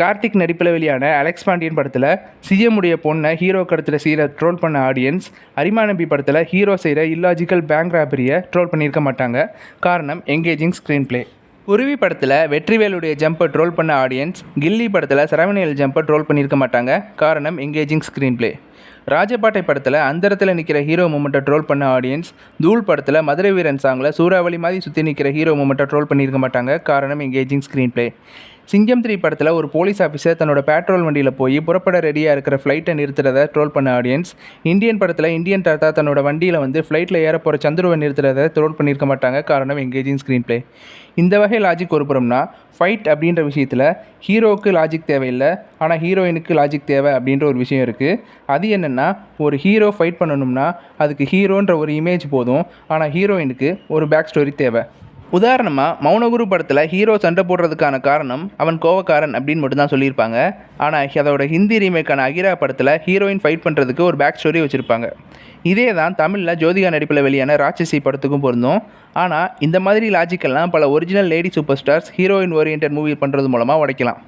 கார்த்திக் நடிப்பில் வெளியான அலெக்ஸ் பாண்டியன் படத்தில் சிஎம் உடைய பொண்ணை ஹீரோ கருத்தில் செய்கிற ட்ரோல் பண்ண ஆடியன்ஸ் அரிமா நம்பி படத்தில் ஹீரோ செய்கிற இல்லாஜிக்கல் பேங்க் ராபரியை ட்ரோல் பண்ணியிருக்க மாட்டாங்க. காரணம் எங்கேஜிங் ஸ்க்ரீன் பிளே. குருவி படத்தில் வெற்றிவேலுடைய ஜம்பை ட்ரோல் பண்ண ஆடியன்ஸ் கில்லி படத்தில் சரவணியல் ஜம்பை ட்ரோல் பண்ணியிருக்க மாட்டாங்க. காரணம் எங்கேஜிங் ஸ்க்ரீன் பிளே. ராஜபாட்டை படத்தில் அந்தரத்தில் நிற்கிற ஹீரோ மூமெண்ட்டை ட்ரோல் பண்ண ஆடியன்ஸ் தூள் படத்தில் மதுரை வீரன் சாங்கில் சூறாவளி மாதிரி சுற்றி நிற்கிற ஹீரோ மூமெண்ட்டை ட்ரோல் பண்ணியிருக்க மாட்டாங்க. காரணம் எங்கேஜிங் ஸ்க்ரீன் பிளே. சிங்கம் 3 படத்தில் ஒரு போலீஸ் ஆஃபீஸர் தன்னோட பேட்ரோல் வண்டியில் போய் புறப்பட ரெடியாக இருக்கிற ஃப்ளைட்டை நிறுத்துறத ட்ரோல் பண்ண ஆடியன்ஸ் இந்தியன் படத்தில் இந்தியன் தாத்தா தன்னோட வண்டியில் ஃப்ளைட்டில் ஏற போகிற சந்துருவை நிறுத்துறத ட்ரோல் பண்ணியிருக்க மாட்டாங்க. காரணம் எங்கேஜிங் ஸ்க்ரீன் பிளே. இந்த வகை லாஜிக் ஒரு புறம்னா ஃபைட் அப்படின்ற விஷயத்தில் ஹீரோவுக்கு லாஜிக் தேவையில்லை, ஆனால் ஹீரோயினுக்கு லாஜிக் தேவை அப்படின்ற ஒரு விஷயம் இருக்குது. அது என்னென்னா, ஒரு ஹீரோ ஃபைட் பண்ணணும்னா அதுக்கு ஹீரோன்ற ஒரு இமேஜ் போதும், ஆனால் ஹீரோயினுக்கு ஒரு பேக் ஸ்டோரி தேவை. உதாரணமாக மௌனகுரு படத்தில் ஹீரோ சண்டை போடுறதுக்கான காரணம் அவன் கோவக்காரன் அப்படின்னு மட்டும்தான் சொல்லியிருப்பாங்க. ஆனால் அதோட ஹிந்தி ரீமேக்கான அகிரா படத்தில் ஹீரோயின் ஃபைட் பண்ணுறதுக்கு ஒரு பேக் ஸ்டோரி வச்சுருப்பாங்க. இதே தான் தமிழில் ஜோதிகா நடிப்பில் வெளியான ராட்சசி படத்துக்கும் பொருந்தும். ஆனால் இந்த மாதிரி லாஜிக்கெல்லாம் பல original lady super stars heroine orient movie பண்ணுறது மூலமாக உடைக்கலாம்.